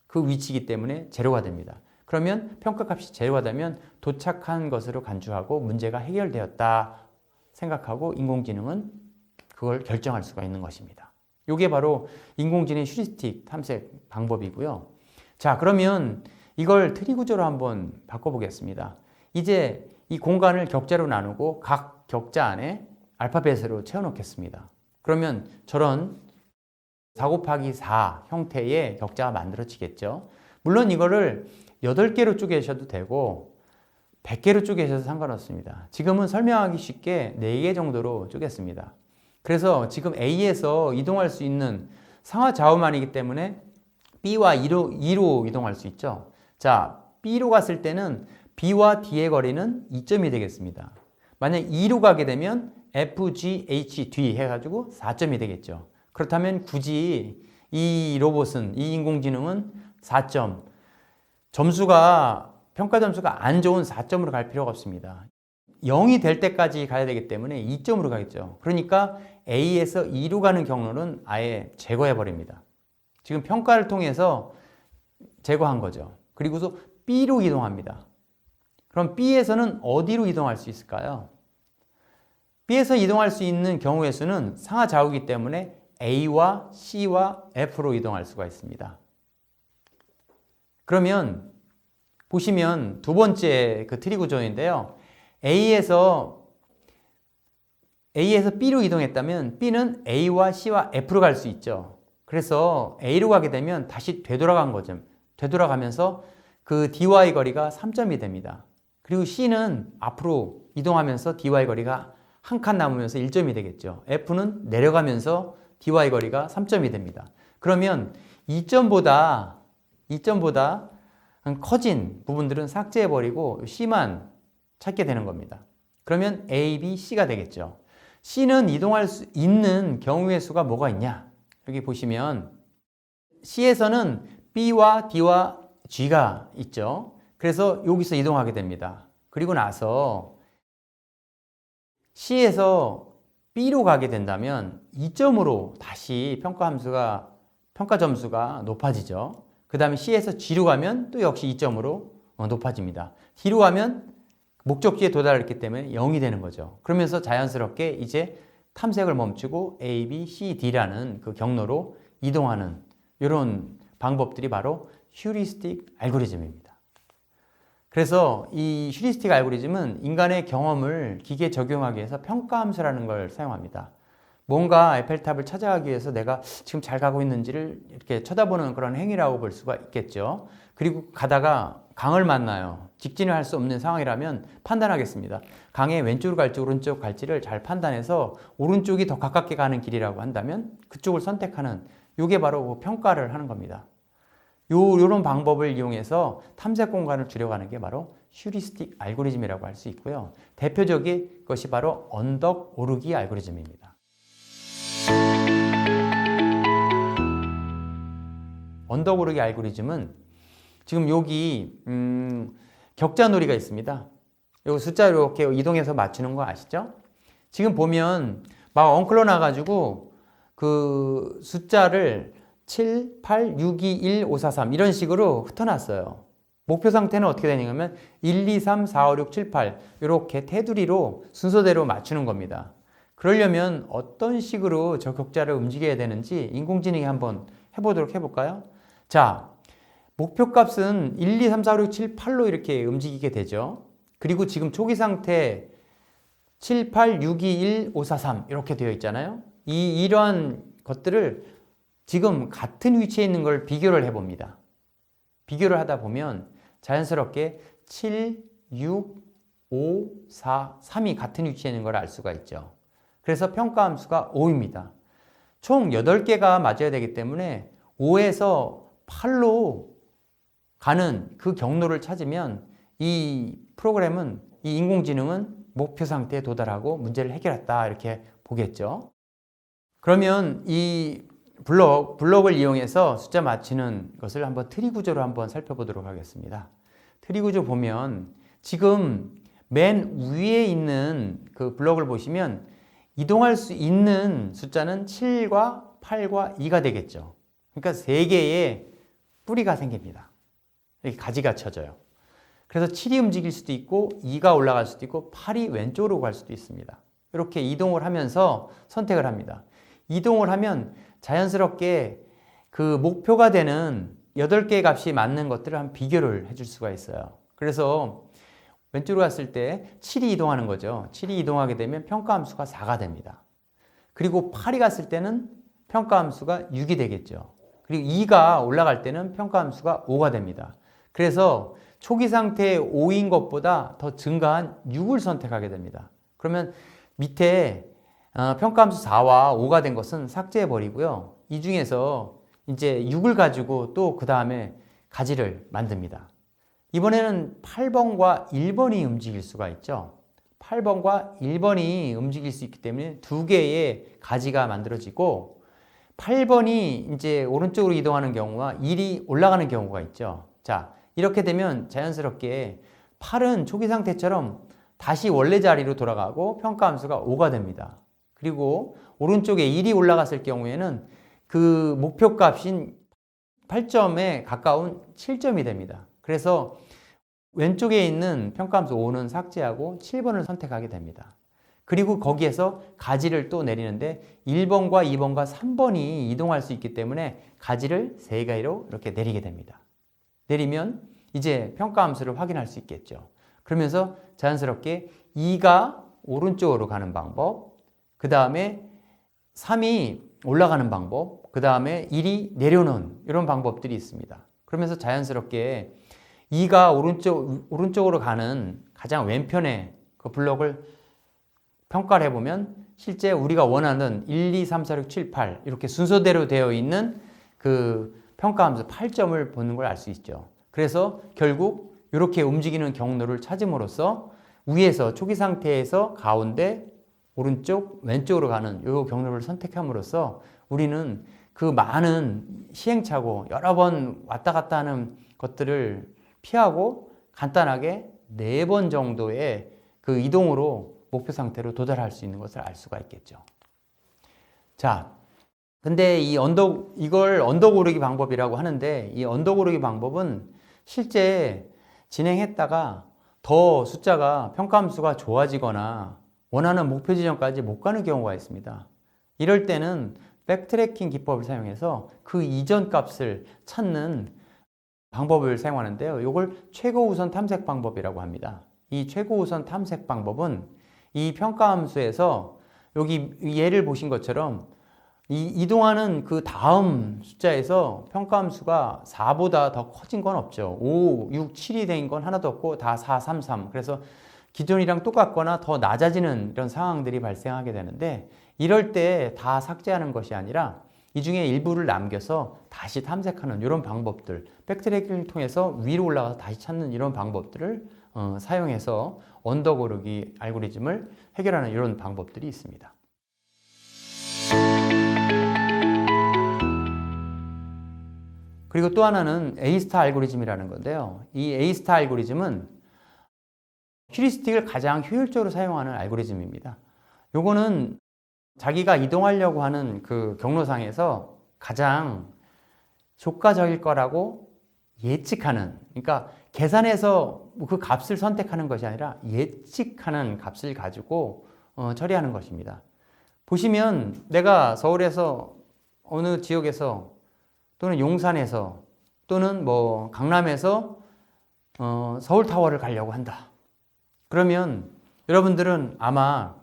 그 위치이기 때문에 제로가 됩니다. 그러면 평가값이 제로가 되면 도착한 것으로 간주하고 문제가 해결되었다 생각하고 인공지능은 그걸 결정할 수가 있는 것입니다. 이게 바로 인공지능 휴리스틱 탐색 방법이고요. 자, 그러면 이걸 트리 구조로 한번 바꿔보겠습니다. 이제 이 공간을 격자로 나누고 각 격자 안에 알파벳으로 채워놓겠습니다. 그러면 저런 4 곱하기 4 형태의 격자가 만들어지겠죠. 물론 이거를 8개로 쪼개셔도 되고 100개로 쪼개셔도 상관없습니다. 지금은 설명하기 쉽게 4개 정도로 쪼갰습니다. 그래서 지금 A에서 이동할 수 있는 상하좌우만이기 때문에 B와 2로 이동할 수 있죠. 자, B로 갔을 때는 B와 D의 거리는 2점이 되겠습니다. 만약 2로 가게 되면 F, G, H, D 해가지고 4점이 되겠죠. 그렇다면 굳이 이 로봇은, 이 인공지능은 4점, 평가 점수가 안 좋은 4점으로 갈 필요가 없습니다. 0이 될 때까지 가야 되기 때문에 2점으로 가겠죠. 그러니까 A에서 2로 가는 경로는 아예 제거해 버립니다. 지금 평가를 통해서 제거한 거죠. 그리고서 B로 이동합니다. 그럼 B에서는 어디로 이동할 수 있을까요? B에서 이동할 수 있는 경우의 수는 상하좌우이기 때문에 A와 C와 F로 이동할 수가 있습니다. 그러면 보시면 두 번째 그 트리 구조인데요. A에서 B로 이동했다면 B는 A와 C와 F로 갈 수 있죠. 그래서 A로 가게 되면 다시 되돌아간 거죠. 되돌아가면서 그 DY 거리가 3점이 됩니다. 그리고 C는 앞으로 이동하면서 DY 거리가 한 칸 남으면서 1점이 되겠죠. F는 내려가면서 DY 거리가 3점이 됩니다. 그러면 2점보다 커진 부분들은 삭제해버리고 C만 찾게 되는 겁니다. 그러면 A, B, C가 되겠죠. C는 이동할 수 있는 경우의 수가 뭐가 있냐? 여기 보시면 C에서는 B와 D와 G가 있죠. 그래서 여기서 이동하게 됩니다. 그리고 나서 C에서 B로 가게 된다면 2점으로 다시 평가 점수가 높아지죠. 그 다음에 C에서 G로 가면 또 역시 2점으로 높아집니다. D로 가면 목적지에 도달했기 때문에 0이 되는 거죠. 그러면서 자연스럽게 이제 탐색을 멈추고 A, B, C, D라는 그 경로로 이동하는 이런 방법들이 바로 휴리스틱 알고리즘입니다. 그래서 이 휴리스틱 알고리즘은 인간의 경험을 기계에 적용하기 위해서 평가함수라는 걸 사용합니다. 뭔가 에펠탑을 찾아가기 위해서 내가 지금 잘 가고 있는지를 이렇게 쳐다보는 그런 행위라고 볼 수가 있겠죠. 그리고 가다가 강을 만나요. 직진을 할 수 없는 상황이라면 판단하겠습니다. 강의 왼쪽으로 갈지 오른쪽 갈지를 잘 판단해서 오른쪽이 더 가깝게 가는 길이라고 한다면 그쪽을 선택하는 이게 바로 평가를 하는 겁니다. 요런 방법을 이용해서 탐색 공간을 줄여가는 게 바로 휴리스틱 알고리즘이라고 할 수 있고요. 대표적인 것이 바로 언덕 오르기 알고리즘입니다. 언덕 오르기 알고리즘은 지금 여기 격자놀이가 있습니다. 여기 숫자 이렇게 이동해서 맞추는 거 아시죠? 지금 보면 막 엉클러 나가지고 그 숫자를 7, 8, 6, 2, 1, 5, 4, 3 이런 식으로 흩어놨어요. 목표 상태는 어떻게 되냐면 1, 2, 3, 4, 5, 6, 7, 8 이렇게 테두리로 순서대로 맞추는 겁니다. 그러려면 어떤 식으로 저 격자를 움직여야 되는지 인공지능이 한번 해볼까요? 자, 목표 값은 1, 2, 3, 4, 5, 6, 7, 8로 이렇게 움직이게 되죠. 그리고 지금 초기 상태 7, 8, 6, 2, 1, 5, 4, 3 이렇게 되어 있잖아요. 이러한 것들을 지금 같은 위치에 있는 걸 비교를 해봅니다. 비교를 하다 보면 자연스럽게 7, 6, 5, 4, 3이 같은 위치에 있는 걸 알 수가 있죠. 그래서 평가 함수가 5입니다. 총 8개가 맞아야 되기 때문에 5에서 8로 가는 그 경로를 찾으면 이 프로그램은, 이 인공지능은 목표 상태에 도달하고 문제를 해결했다 이렇게 보겠죠. 그러면 이 블록을 이용해서 숫자 맞히는 것을 한번 트리 구조로 한번 살펴보도록 하겠습니다. 트리 구조 보면 지금 맨 위에 있는 그 블록을 보시면 이동할 수 있는 숫자는 7과 8과 2가 되겠죠. 그러니까 3개의 뿌리가 생깁니다. 이렇게 가지가 쳐져요. 그래서 7이 움직일 수도 있고 2가 올라갈 수도 있고 8이 왼쪽으로 갈 수도 있습니다. 이렇게 이동을 하면서 선택을 합니다. 이동을 하면 자연스럽게 그 목표가 되는 8개의 값이 맞는 것들을 한 비교를 해줄 수가 있어요. 그래서 왼쪽으로 갔을 때 7이 이동하는 거죠. 7이 이동하게 되면 평가함수가 4가 됩니다. 그리고 8이 갔을 때는 평가함수가 6이 되겠죠. 그리고 2가 올라갈 때는 평가함수가 5가 됩니다. 그래서 초기 상태의 5인 것보다 더 증가한 6을 선택하게 됩니다. 그러면 밑에 평가함수 4와 5가 된 것은 삭제해 버리고요. 이 중에서 이제 6을 가지고 또 그 다음에 가지를 만듭니다. 이번에는 8번과 1번이 움직일 수가 있죠. 8번과 1번이 움직일 수 있기 때문에 두 개의 가지가 만들어지고 8번이 이제 오른쪽으로 이동하는 경우와 1이 올라가는 경우가 있죠. 자, 이렇게 되면 자연스럽게 8은 초기 상태처럼 다시 원래 자리로 돌아가고 평가함수가 5가 됩니다. 그리고 오른쪽에 1이 올라갔을 경우에는 그 목표값인 8점에 가까운 7점이 됩니다. 그래서 왼쪽에 있는 평가함수 5는 삭제하고 7번을 선택하게 됩니다. 그리고 거기에서 가지를 또 내리는데 1번과 2번과 3번이 이동할 수 있기 때문에 가지를 3개로 이렇게 내리게 됩니다. 내리면 이제 평가함수를 확인할 수 있겠죠. 그러면서 자연스럽게 2가 오른쪽으로 가는 방법, 그 다음에 3이 올라가는 방법, 그 다음에 1이 내려오는 이런 방법들이 있습니다. 그러면서 자연스럽게 2가 오른쪽으로 가는 가장 왼편의 그 블록을 평가를 해보면 실제 우리가 원하는 1, 2, 3, 4, 6, 7, 8 이렇게 순서대로 되어 있는 그 평가함수 8점을 보는 걸 알 수 있죠. 그래서 결국 이렇게 움직이는 경로를 찾음으로써 위에서 초기 상태에서 가운데 오른쪽 왼쪽으로 가는 이 경로를 선택함으로써 우리는 그 많은 시행착오 여러 번 왔다 갔다 하는 것들을 피하고 간단하게 4번 정도의 그 이동으로 목표 상태로 도달할 수 있는 것을 알 수가 있겠죠. 자, 근데 이걸 언덕 오르기 방법이라고 하는데 이 언덕 오르기 방법은 실제 진행했다가 더 숫자가 평가함수가 좋아지거나 원하는 목표 지점까지 못 가는 경우가 있습니다. 이럴 때는 백트래킹 기법을 사용해서 그 이전 값을 찾는 방법을 사용하는데요. 이걸 최고 우선 탐색 방법이라고 합니다. 이 최고 우선 탐색 방법은 이 평가함수에서 여기 예를 보신 것처럼 이 이동하는 그 다음 숫자에서 평가함수가 4보다 더 커진 건 없죠. 5, 6, 7이 된 건 하나도 없고 다 4, 3, 3. 그래서 기존이랑 똑같거나 더 낮아지는 이런 상황들이 발생하게 되는데 이럴 때 다 삭제하는 것이 아니라 이 중에 일부를 남겨서 다시 탐색하는 이런 방법들, 백트래킹을 통해서 위로 올라가서 다시 찾는 이런 방법들을 사용해서 언덕 오르기 알고리즘을 해결하는 이런 방법들이 있습니다. 그리고 또 하나는 A-스타 알고리즘이라는 건데요. 이 A-스타 알고리즘은 휴리스틱을 가장 효율적으로 사용하는 알고리즘입니다. 요거는 자기가 이동하려고 하는 그 경로상에서 가장 효과적일 거라고 예측하는, 그러니까 계산해서 그 값을 선택하는 것이 아니라 예측하는 값을 가지고 처리하는 것입니다. 보시면 내가 서울에서 어느 지역에서 또는 용산에서 또는 뭐 강남에서 서울타워를 가려고 한다. 그러면 여러분들은 아마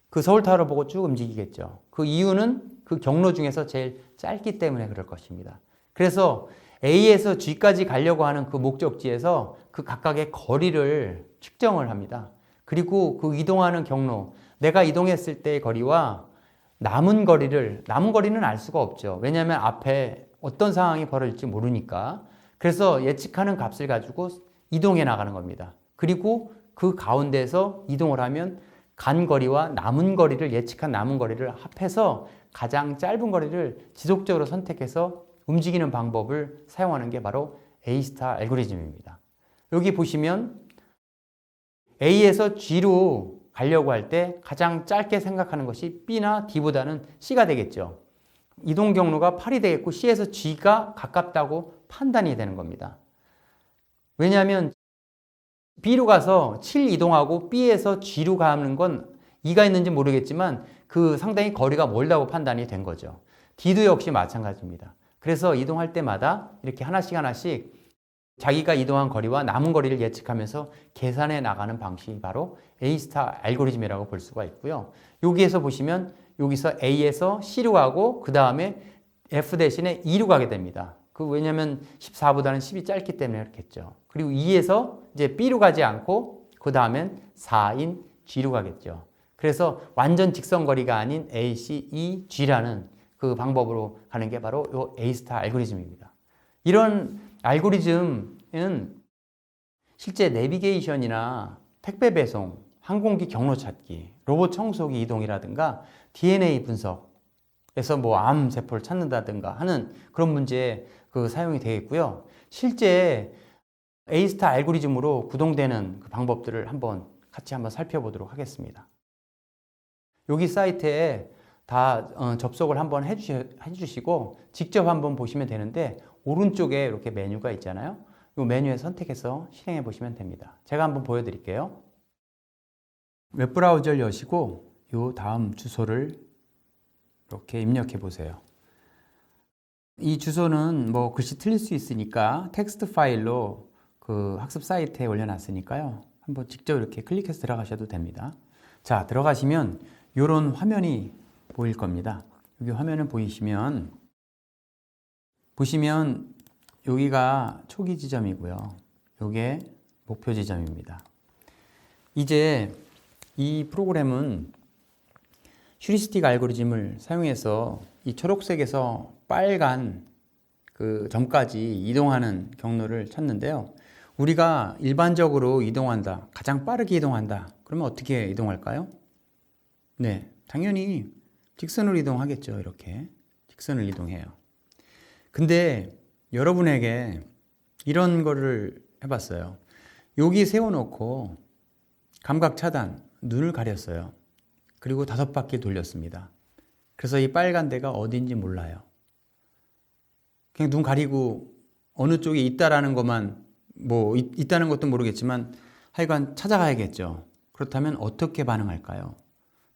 그 서울타워를 보고 쭉 움직이겠죠. 그 이유는 그 경로 중에서 제일 짧기 때문에 그럴 것입니다. 그래서 A에서 G까지 가려고 하는 그 목적지에서 그 각각의 거리를 측정을 합니다. 그리고 그 이동하는 경로, 내가 이동했을 때의 거리와 남은 거리는 알 수가 없죠. 왜냐하면 앞에 어떤 상황이 벌어질지 모르니까. 그래서 예측하는 값을 가지고 이동해 나가는 겁니다. 그리고 그 가운데서 이동을 하면 간 거리와 남은 거리를 예측한 남은 거리를 합해서 가장 짧은 거리를 지속적으로 선택해서 움직이는 방법을 사용하는 게 바로 A-스타 알고리즘입니다. 여기 보시면 A에서 G로 가려고 할 때 가장 짧게 생각하는 것이 B나 D보다는 C가 되겠죠. 이동 경로가 8이 되겠고 C에서 G가 가깝다고 판단이 되는 겁니다. 왜냐하면 B로 가서 7 이동하고 B에서 G로 가는 건 이가 있는지 모르겠지만 그 상당히 거리가 멀다고 판단이 된 거죠. D도 역시 마찬가지입니다. 그래서 이동할 때마다 이렇게 하나씩 하나씩 자기가 이동한 거리와 남은 거리를 예측하면서 계산해 나가는 방식이 바로 A-스타 알고리즘이라고 볼 수가 있고요. 여기에서 보시면 여기서 A에서 C로 가고 그 다음에 F 대신에 E로 가게 됩니다. 왜냐면 14보다는 10이 짧기 때문에 그렇겠죠. 그리고 E에서 이제 B로 가지 않고 그 다음엔 4인 G로 가겠죠. 그래서 완전 직선거리가 아닌 A, C, E, G라는 그 방법으로 가는 게 바로 이 A-스타 알고리즘입니다. 이런 알고리즘은 실제 내비게이션이나 택배 배송, 항공기 경로 찾기, 로봇 청소기 이동이라든가 DNA 분석에서 뭐 암세포를 찾는다든가 하는 그런 문제에 사용이 되겠고요. 실제 A-스타 알고리즘으로 구동되는 그 방법들을 같이 한번 살펴보도록 하겠습니다. 여기 사이트에 다 접속을 한번 해주시고 직접 한번 보시면 되는데 오른쪽에 이렇게 메뉴가 있잖아요. 이 메뉴에 선택해서 실행해 보시면 됩니다. 제가 한번 보여드릴게요. 웹브라우저를 여시고 이 다음 주소를 이렇게 입력해 보세요. 이 주소는 뭐 글씨 틀릴 수 있으니까 텍스트 파일로 그 학습 사이트에 올려놨으니까요. 한번 직접 이렇게 클릭해서 들어가셔도 됩니다. 자, 들어가시면 이런 화면이 보일 겁니다. 여기 화면을 보시면 여기가 초기 지점이고요. 이게 목표 지점입니다. 이제 이 프로그램은 휴리스틱 알고리즘을 사용해서 이 초록색에서 빨간 그 점까지 이동하는 경로를 찾는데요. 우리가 일반적으로 이동한다, 가장 빠르게 이동한다. 그러면 어떻게 이동할까요? 네, 당연히 직선으로 이동하겠죠. 이렇게 직선을 이동해요. 근데 여러분에게 이런 거를 해봤어요. 여기 세워놓고 감각 차단, 눈을 가렸어요. 그리고 5바퀴 돌렸습니다. 그래서 이 빨간 데가 어딘지 몰라요. 그냥 눈 가리고 어느 쪽에 있다라는 것만, 뭐 있다는 것도 모르겠지만 하여간 찾아가야겠죠. 그렇다면 어떻게 반응할까요?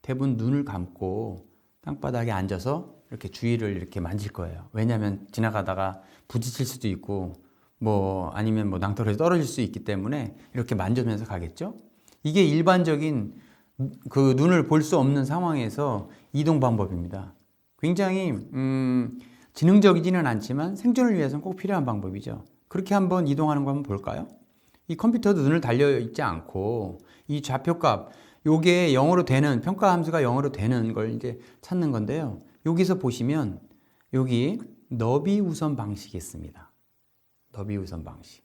대부분 눈을 감고 땅바닥에 앉아서 이렇게 주위를 이렇게 만질 거예요. 왜냐하면 지나가다가 부딪힐 수도 있고 뭐 아니면 뭐 낭떠러지 떨어질 수 있기 때문에 이렇게 만져면서 가겠죠. 이게 일반적인 그 눈을 볼 수 없는 상황에서 이동 방법입니다. 굉장히 지능적이지는 않지만 생존을 위해서는 꼭 필요한 방법이죠. 그렇게 한번 이동하는 거 한번 볼까요? 이 컴퓨터도 눈을 달려 있지 않고 이 좌표값, 요게 영어로 되는 평가 함수가 영어로 되는 걸 이제 찾는 건데요. 여기서 보시면 여기 너비 우선 방식이 있습니다. 너비 우선 방식.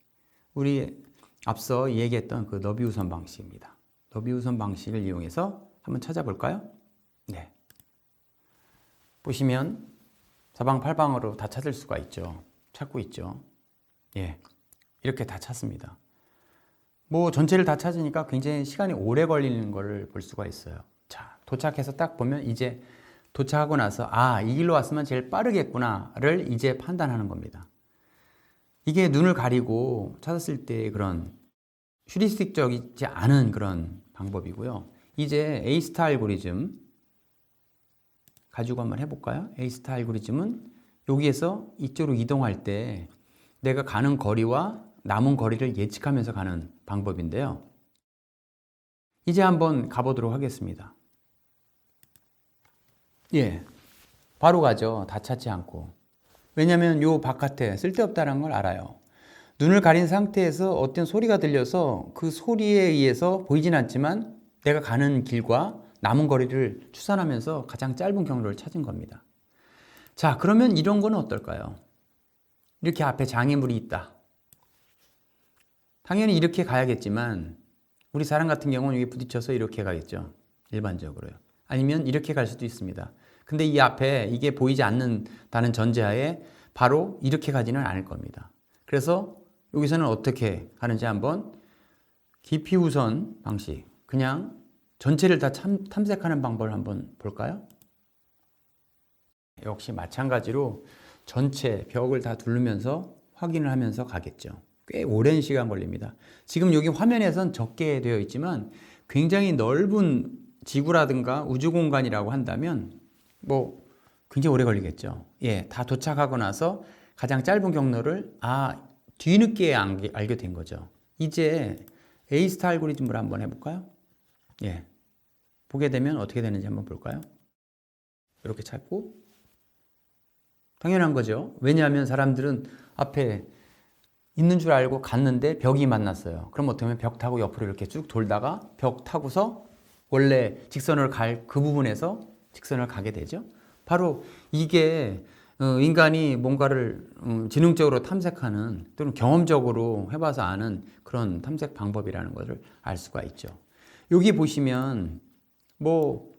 우리 앞서 얘기했던 그 너비 우선 방식입니다. 너비 우선 방식을 이용해서 한번 찾아볼까요? 네. 보시면 사방팔방으로 다 찾을 수가 있죠. 찾고 있죠. 예. 이렇게 다 찾습니다. 뭐 전체를 다 찾으니까 굉장히 시간이 오래 걸리는 걸 볼 수가 있어요. 자, 도착해서 딱 보면 이제 도착하고 나서 이 길로 왔으면 제일 빠르겠구나를 이제 판단하는 겁니다. 이게 눈을 가리고 찾았을 때 그런 휴리스틱적이지 않은 그런 방법이고요. 이제 A-스타 알고리즘 가지고 한번 해볼까요? A-스타 알고리즘은 여기에서 이쪽으로 이동할 때 내가 가는 거리와 남은 거리를 예측하면서 가는 방법인데요. 이제 한번 가보도록 하겠습니다. 예, 바로 가죠. 다 찾지 않고. 왜냐하면 요 바깥에 쓸데없다는 걸 알아요. 눈을 가린 상태에서 어떤 소리가 들려서 그 소리에 의해서 보이진 않지만 내가 가는 길과 남은 거리를 추산하면서 가장 짧은 경로를 찾은 겁니다. 자, 그러면 이런 거는 어떨까요? 이렇게 앞에 장애물이 있다. 당연히 이렇게 가야겠지만 우리 사람 같은 경우는 여기 부딪혀서 이렇게 가겠죠. 일반적으로요. 아니면 이렇게 갈 수도 있습니다. 근데 이 앞에 이게 보이지 않는다는 전제하에 바로 이렇게 가지는 않을 겁니다. 그래서 여기서는 어떻게 하는지 한번 깊이 우선 방식, 그냥 전체를 다 탐색하는 방법을 한번 볼까요? 역시 마찬가지로 전체 벽을 다 두르면서 확인을 하면서 가겠죠. 꽤 오랜 시간 걸립니다. 지금 여기 화면에선 적게 되어 있지만 굉장히 넓은 지구라든가 우주 공간이라고 한다면 뭐 굉장히 오래 걸리겠죠. 예, 다 도착하고 나서 가장 짧은 경로를 뒤늦게 알게 된 거죠. 이제 A스타 알고리즘을 한번 해볼까요? 예, 보게 되면 어떻게 되는지 한번 볼까요? 이렇게 찾고 당연한 거죠. 왜냐하면 사람들은 앞에 있는 줄 알고 갔는데 벽이 만났어요. 그럼 어떻게 하면 벽 타고 옆으로 이렇게 쭉 돌다가 벽 타고서 원래 직선을 갈 그 부분에서 직선을 가게 되죠. 바로 이게 인간이 뭔가를 지능적으로 탐색하는 또는 경험적으로 해봐서 아는 그런 탐색 방법이라는 것을 알 수가 있죠. 여기 보시면 뭐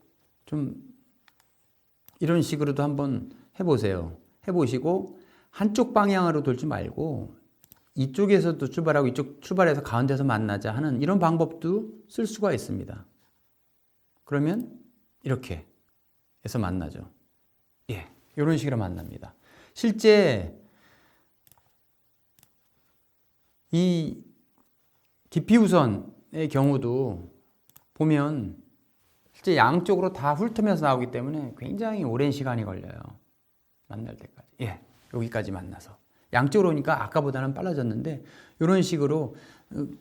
좀 이런 식으로도 한번 해보세요. 해보시고 한쪽 방향으로 돌지 말고 이쪽에서도 출발하고 이쪽 출발해서 가운데서 만나자 하는 이런 방법도 쓸 수가 있습니다. 그러면 이렇게 해서 만나죠. 예, 이런 식으로 만납니다. 실제 이 기피우선의 경우도 보면 실제 양쪽으로 다 훑으면서 나오기 때문에 굉장히 오랜 시간이 걸려요. 만날 때까지. 예, 여기까지 만나서. 양쪽으로 오니까 아까보다는 빨라졌는데 이런 식으로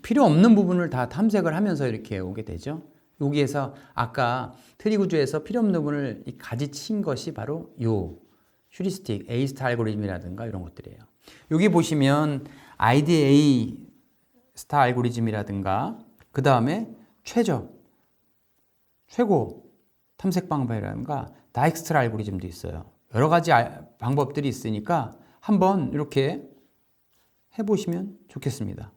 필요 없는 부분을 다 탐색을 하면서 이렇게 오게 되죠. 여기에서 아까 트리 구조에서 필요 없는 부분을 가지친 것이 바로 요 휴리스틱, A스타 알고리즘이라든가 이런 것들이에요. 여기 보시면 IDA 스타 알고리즘이라든가 그 다음에 최고 탐색 방법이라든가 다익스트라 알고리즘도 있어요. 여러 가지 방법들이 있으니까 한번 이렇게 해보시면 좋겠습니다.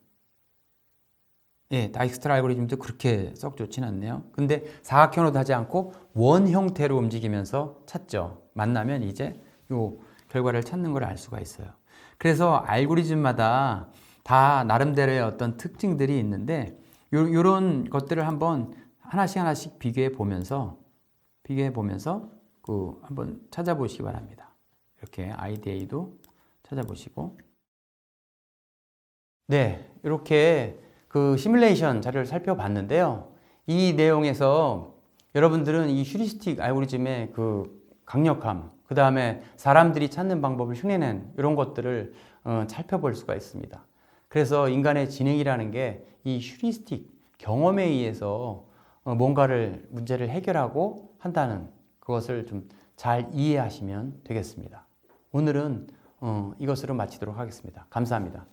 예, 다익스트라 알고리즘도 그렇게 썩 좋진 않네요. 근데 사각형으로 하지 않고 원 형태로 움직이면서 찾죠. 만나면 이제 요 결과를 찾는 걸 알 수가 있어요. 그래서 알고리즘마다 다 나름대로의 어떤 특징들이 있는데 요런 것들을 한번 하나씩 비교해 보면서 한번 찾아보시기 바랍니다. 이렇게 IDA도 찾아보시고 네, 이렇게 그 시뮬레이션 자료를 살펴봤는데요. 이 내용에서 여러분들은 이 휴리스틱 알고리즘의 그 강력함, 그 다음에 사람들이 찾는 방법을 흉내낸 이런 것들을 살펴볼 수가 있습니다. 그래서 인간의 지능이라는 게 이 휴리스틱 경험에 의해서 뭔가를 문제를 해결하고 한다는 그것을 좀 잘 이해하시면 되겠습니다. 오늘은 이것으로 마치도록 하겠습니다. 감사합니다.